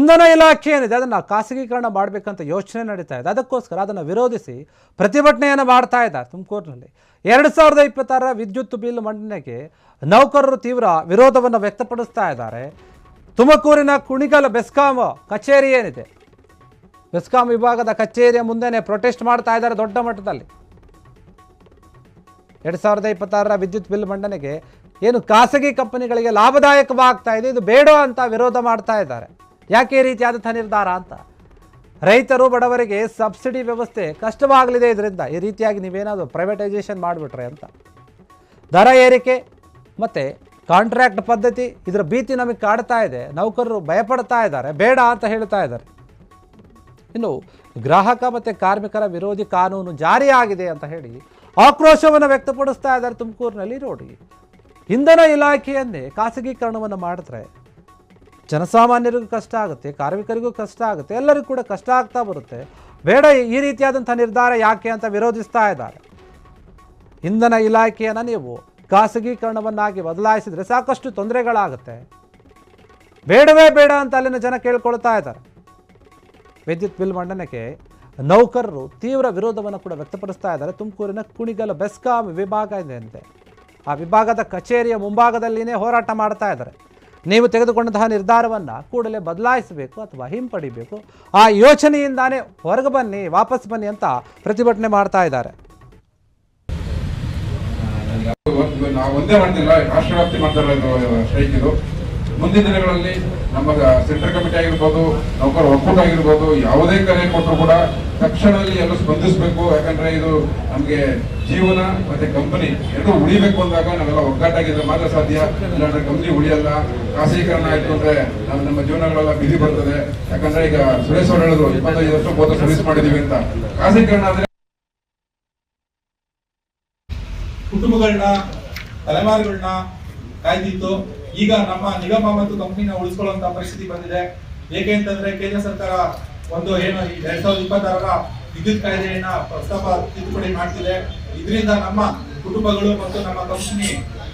ಇಂಧನ ಇಲಾಖೆ ಏನಿದೆ ಅದನ್ನು ಖಾಸಗೀಕರಣ ಮಾಡಬೇಕಂತ ಯೋಚನೆ ನಡೀತಾ ಇದೆ. ಅದಕ್ಕೋಸ್ಕರ ಅದನ್ನು ವಿರೋಧಿಸಿ ಪ್ರತಿಭಟನೆಯನ್ನು ಮಾಡ್ತಾ ಇದ್ದಾರೆ. ತುಮಕೂರಿನಲ್ಲಿ 2026ರ ವಿದ್ಯುತ್ ಬಿಲ್ ಮಂಡನೆಗೆ ನೌಕರರು ತೀವ್ರ ವಿರೋಧವನ್ನು ವ್ಯಕ್ತಪಡಿಸ್ತಾ ಇದ್ದಾರೆ. ತುಮಕೂರಿನ ಕುಣಿಗಲ್ ಬೆಸ್ಕಾಂ ಕಚೇರಿ ಏನಿದೆ, ಬೆಸ್ಕಾಂ ವಿಭಾಗದ ಕಚೇರಿಯ ಮುಂದೆನೇ ಪ್ರೊಟೆಸ್ಟ್ ಮಾಡ್ತಾ ಇದ್ದಾರೆ ದೊಡ್ಡ ಮಟ್ಟದಲ್ಲಿ. 2026ರ ವಿದ್ಯುತ್ ಬಿಲ್ ಮಂಡನೆಗೆ ಏನು ಖಾಸಗಿ ಕಂಪನಿಗಳಿಗೆ ಲಾಭದಾಯಕವಾಗ್ತಾ ಇದೆ, ಇದು ಬೇಡ ಅಂತ ವಿರೋಧ ಮಾಡ್ತಾ ಇದ್ದಾರೆ. ಯಾಕೆ ಈ ರೀತಿಯಾದಂಥ ನಿರ್ಧಾರ ಅಂತ. ರೈತರು ಬಡವರಿಗೆ ಸಬ್ಸಿಡಿ ವ್ಯವಸ್ಥೆ ಕಷ್ಟವಾಗಲಿದೆ ಇದರಿಂದ, ಈ ರೀತಿಯಾಗಿ ನೀವೇನಾದರೂ ಪ್ರೈವೇಟೈಸೇಷನ್ ಮಾಡಿಬಿಟ್ರೆ ಅಂತ. ದರ ಏರಿಕೆ ಮತ್ತು ಕಾಂಟ್ರಾಕ್ಟ್ ಪದ್ಧತಿ ಇದರ ಭೀತಿ ನಮಗೆ ಕಾಡ್ತಾ ಇದೆ, ನೌಕರರು ಭಯಪಡ್ತಾ ಇದ್ದಾರೆ, ಬೇಡ ಅಂತ ಹೇಳ್ತಾ ಇದ್ದಾರೆ. ಇನ್ನು ಗ್ರಾಹಕ ಮತ್ತು ಕಾರ್ಮಿಕರ ವಿರೋಧಿ ಕಾನೂನು ಜಾರಿಯಾಗಿದೆ ಅಂತ ಹೇಳಿ ಆಕ್ರೋಶವನ್ನು ವ್ಯಕ್ತಪಡಿಸ್ತಾ ಇದ್ದಾರೆ ತುಮಕೂರಿನಲ್ಲಿ. ನೋಡಿ, ಇಂಧನ ಇಲಾಖೆಯನ್ನೇ ಖಾಸಗೀಕರಣವನ್ನು ಮಾಡಿದ್ರೆ ಜನಸಾಮಾನ್ಯರಿಗೂ ಕಷ್ಟ ಆಗುತ್ತೆ, ಕಾರ್ಮಿಕರಿಗೂ ಕಷ್ಟ ಆಗುತ್ತೆ, ಎಲ್ಲರಿಗೂ ಕೂಡ ಕಷ್ಟ ಆಗ್ತಾ ಬರುತ್ತೆ. ಬೇಡ ಈ ರೀತಿಯಾದಂಥ ನಿರ್ಧಾರ ಯಾಕೆ ಅಂತ ವಿರೋಧಿಸ್ತಾ ಇದ್ದಾರೆ. ಇಂಧನ ಇಲಾಖೆಯನ್ನು ನೀವು ಖಾಸಗೀಕರಣವನ್ನಾಗಿ ಬದಲಾಯಿಸಿದರೆ ಸಾಕಷ್ಟು ತೊಂದರೆಗಳಾಗುತ್ತೆ, ಬೇಡವೇ ಬೇಡ ಅಂತ ಅಲ್ಲಿನ ಜನ ಕೇಳ್ಕೊಳ್ತಾ ಇದ್ದಾರೆ. ವಿದ್ಯುತ್ ಬಿಲ್ ಮಂಡನೆಗೆ ನೌಕರರು ತೀವ್ರ ವಿರೋಧವನ್ನು ಕೂಡ ವ್ಯಕ್ತಪಡಿಸ್ತಾ ಇದ್ದಾರೆ. ತುಮಕೂರಿನ ಕುಣಿಗಲ್ ಬೆಸ್ಕಾಂ ವಿಭಾಗ ಏನಿದೆ ಆ ವಿಭಾಗದ ಕಚೇರಿಯ ಮುಂಭಾಗದಲ್ಲಿನೇ ಹೋರಾಟ ಮಾಡ್ತಾ ಇದ್ದಾರೆ. ನೀವು ತೆಗೆದುಕೊಂಡಂತಹ ನಿರ್ಧಾರವನ್ನು ಕೂಡಲೇ ಬದಲಾಯಿಸಬೇಕು ಅಥವಾ ಹಿಂಪಡಿಬೇಕು, ಆ ಯೋಚನೆಯಿಂದಾನೇ ಹೊರಗೆ ಬನ್ನಿ, ವಾಪಸ್ ಬನ್ನಿ ಅಂತ ಪ್ರತಿಭಟನೆ ಮಾಡ್ತಾ ಇದ್ದಾರೆ. ನಾವು ಒಂದೇ ಮಾಡ್ತಿಲ್ಲ, ರಾಷ್ಟ್ರವ್ಯಾಪ್ತಿ ಮಾಡ್ತಾ ಸ್ಟ್ರೈಕ್ ಇದು. ಮುಂದಿನ ದಿನಗಳಲ್ಲಿ ನಮ್ಮ ಸೆಂಟ್ರಲ್ ಕಮಿಟಿ ಆಗಿರ್ಬೋದು, ನೌಕರ ಒಕ್ಕೂಟ ಆಗಿರ್ಬೋದು, ಯಾವುದೇ ಕರೆ ಕೊಟ್ಟರು ಕೂಡ ತಕ್ಷಣದಲ್ಲಿ ಎಲ್ಲ ಸ್ಪಂದಿಸಬೇಕು. ಯಾಕಂದ್ರೆ ಇದು ನಮಗೆ ಜೀವನ ಮತ್ತೆ ಕಂಪನಿ ಎರಡು ಉಳಿಬೇಕು ಅಂದಾಗ ನಾವೆಲ್ಲ ಒಗ್ಗಟ್ಟಾಗಿದ್ರೆ ಮಾತ್ರ ಸಾಧ್ಯ. ಇಲ್ಲಾಂದ್ರೆ ಕಂಪನಿ ಉಳಿಯಲ್ಲ. ಖಾಸಗೀಕರಣ ಆಯ್ತು ಅಂದ್ರೆ ನಮ್ಮ ಜೀವನಗಳೆಲ್ಲ ಬಿಸಿ ಬರ್ತದೆ. ಯಾಕಂದ್ರೆ ಈಗ ಸುರೇಶ್ ಅವರು ಹೇಳಿದ್ರು 25 ವರ್ಷ 30 ಸರ್ವಿಸ್ ಮಾಡಿದೀವಿ ಅಂತ. ಖಾಸಗೀಕರಣ ಆದ್ರೆ ಕುಟುಂಬಗಳನ್ನ ತಲೆಮಾರುಗಳನ್ನ ಕಾಯ್ದಿತ್ತು. ಈಗ ನಮ್ಮ ನಿಗಮ ಮತ್ತು ಕಂಪನಿನ ಉಳಿಸ್ಕೊಳ್ಳುವಂತ ಪರಿಸ್ಥಿತಿ ಬಂದಿದೆ. ಏಕೆ ಅಂತಂದ್ರೆ ಕೇಂದ್ರ ಸರ್ಕಾರ ಒಂದು ಏನು 2026ರ ವಿದ್ಯುತ್ ಕಾಯ್ದೆಯನ್ನ ಪ್ರಸ್ತಾಪ ತಿದ್ದುಪಡಿ ಮಾಡ್ತಿದೆ. ಇದರಿಂದ ನಮ್ಮ ಕುಟುಂಬಗಳು ಮತ್ತು ನಮ್ಮ ಕಂಪನಿ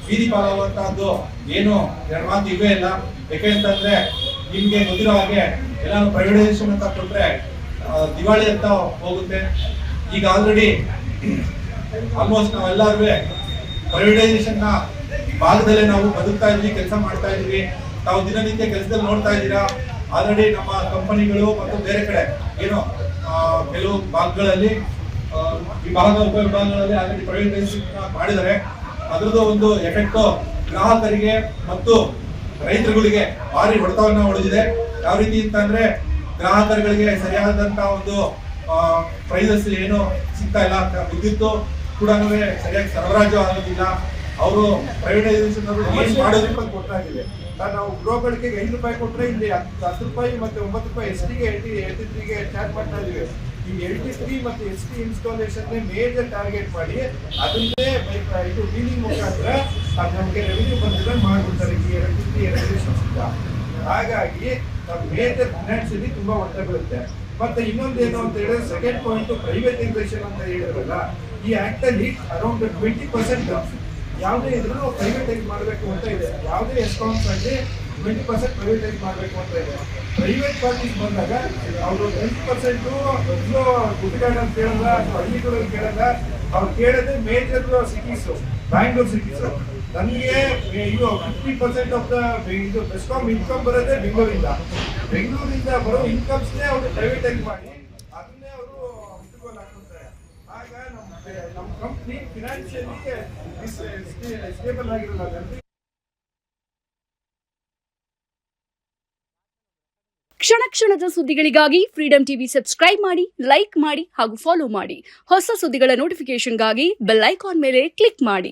ಬೀದಿ ಪಾಲಾಗುವಂತಹದ್ದು ಏನು ಎರಡು ಮಾತು ಇವೇ ಇಲ್ಲ. ಯಾಕೆ ಅಂತಂದ್ರೆ ನಿಮ್ಗೆ ಗೊತ್ತಿರೋ ಹಾಗೆ ಎಲ್ಲಾನು ಪ್ರೈವೇಟೈಸೇಷನ್ ಅಂತ ಕೊಟ್ರೆ ದಿವಾಳಿ ಅಂತ ಹೋಗುತ್ತೆ. ಈಗ ಆಲ್ರೆಡಿ ಆಲ್ಮೋಸ್ಟ್ ನಾವೆಲ್ಲರೂ ಪ್ರೈವೇಟೈಸೇಷನ್ ನ ಭಾಗದಲ್ಲೇ ನಾವು ಬದುಕ್ತಾ ಇದ್ವಿ, ಕೆಲಸ ಮಾಡ್ತಾ ಇದ್ವಿ. ನಾವು ದಿನನಿತ್ಯ ಕೆಲಸದಲ್ಲಿ ನೋಡ್ತಾ ಇದ್ದೀರಾ. ಆಲ್ರೆಡಿ ನಮ್ಮ ಕಂಪನಿಗಳು ಮತ್ತು ಬೇರೆ ಕಡೆ ಏನು ಕೆಲವು ಭಾಗಗಳಲ್ಲಿ ವಿಭಾಗ ಉಪವಿಭಾಗಗಳಲ್ಲಿ ಆಲ್ರೆಡಿ ಪ್ರೈವೇಟೈಸೇಷನ್ ಮಾಡಿದ್ದಾರೆ. ಅದರದ್ದು ಒಂದು ಎಫೆಕ್ಟ್ ಗ್ರಾಹಕರಿಗೆ ಮತ್ತು ರೈತರುಗಳಿಗೆ ಭಾರಿ ಹೊಡೆತವನ್ನ ಹೊಡೆದಿದೆ. ಯಾವ ರೀತಿ ಅಂತಂದ್ರೆ ಗ್ರಾಹಕರುಗಳಿಗೆ ಸರಿಯಾದಂತ ಒಂದು ಪ್ರೈಸಸ್ ಏನು ಸಿಗ್ತಾ ಇಲ್ಲ, ವಿದ್ಯುತ್ ಕೂಡ ಸರಿಯಾಗಿ ಸರಬರಾಜು ಆಗೋದಿಲ್ಲ. ಅವರು ಪ್ರೈವೇಟೈಸೇಷನ್ ಮಾಡೋದಕ್ಕೆ ಕೊಟ್ಟಾಗಿದೆ. ನಾವು ಗೃಹ ಬಳಕೆಗೆ 5 ರೂಪಾಯಿ ಕೊಟ್ಟರೆ ಇಲ್ಲಿ 10 ರೂಪಾಯಿ ಮತ್ತೆ 9 ರೂಪಾಯಿ ST-ಗೆ LT3ಗೆ ಚಾರ್ಜ್ ಮಾಡ್ತಾ ಇದೀವಿ. ಈ LT3 ಮತ್ತೆ ST ಇನ್ಸ್ಟಾಲೇಷನ್ ಮೇಜರ್ ಟಾರ್ಗೆಟ್ ಮಾಡಿ ಅದನ್ನೇ ಇದು ಡೀಲಿಂಗ್ ಮುಖಾಂತರ ಅದು ನಮಗೆ ರೆವಿನ್ಯೂ ಬಂದಿರೋ ಮಾಡ್ಬಿಡ್ತಾರೆ ಈ LT3 ಹಾಗಾಗಿ ನಮ್ಮ ಮೇಜರ್ ಫಿನಾನ್ಷಿಯಲಿ ತುಂಬಾ ಒತ್ತಡ ಬೀಳುತ್ತೆ. ಮತ್ತೆ ಇನ್ನೊಂದೇನು ಅಂತ ಹೇಳಿದ್ರೆ ಸೆಕೆಂಡ್ ಪಾಯಿಂಟ್ ಪ್ರೈವೇಟೈಸೇಷನ್ ಅಂತ ಹೇಳಿದ್ರಲ್ಲ, ಈ ಆಕ್ಟ್ ಅಲ್ಲಿ ಅರೌಂಡ್ 20% ಯಾವುದೇ ಇದ್ರೂ ಪ್ರೈವೇಟೈಸ್ ಮಾಡಬೇಕು ಅಂತ ಇದೆ. ಯಾವುದೇ ಎಸ್ಕಾನ್ಸ್ ಅಲ್ಲಿ 20% ಪ್ರೈವೇಟೈಸ್ ಮಾಡಬೇಕು ಅಂತ ಇದೆ. ಪ್ರೈವೇಟ್ ಪಾರ್ಟೀಸ್ ಬಂದಾಗ ಅವರು 20% ಗುಡ್ಗಾಡ್ ಅಂತ ಕೇಳಲ್ಲ ಅಥವಾ ಹಳ್ಳಿಗಳಲ್ಲಿ ಕೇಳಲ್ಲ. ಅವ್ರು ಕೇಳೋದೇ ಮೇಜರ್ ಸಿಟೀಸ್, ಬ್ಯಾಂಗ್ಳೂರ್ ಸಿಟೀಸ್. ನನಗೆ ಇದು 50% ಆಫ್ ದ ಇದು ಬೆಸ್ಕಾಂ ಇನ್ಕಮ್ ಬರೋದೇ ಬೆಂಗಳೂರಿಂದ ಬರೋ ಇನ್ಕಮ್ಸ್ನೇ ಅವರು ಪ್ರೈವೇಟೈಸ್ ಮಾಡಿ ಅದನ್ನೇ ಅವರು ಹಾಕ್ತಾರೆ. ಆಗ ನಮ್ಮ ಕಂಪ್ನಿ ಫಿನಾನ್ಷಿಯಲಿ ಸ್ಟೇಬಲ್ ಆಗಿರಲ್ಲ. ಕ್ಷಣ ಕ್ಷಣದ ಸುದ್ದಿಗಳಿಗಾಗಿ ಫ್ರೀಡಂ ಟಿವಿ ಸಬ್ಸ್ಕ್ರೈಬ್ ಮಾಡಿ, ಲೈಕ್ ಮಾಡಿ ಹಾಗೂ ಫಾಲೋ ಮಾಡಿ. ಹೊಸ ಸುದ್ದಿಗಳ ನೋಟಿಫಿಕೇಶನ್ಗಾಗಿ ಬೆಲ್ ಐಕಾನ್ ಮೇಲೆ ಕ್ಲಿಕ್ ಮಾಡಿ.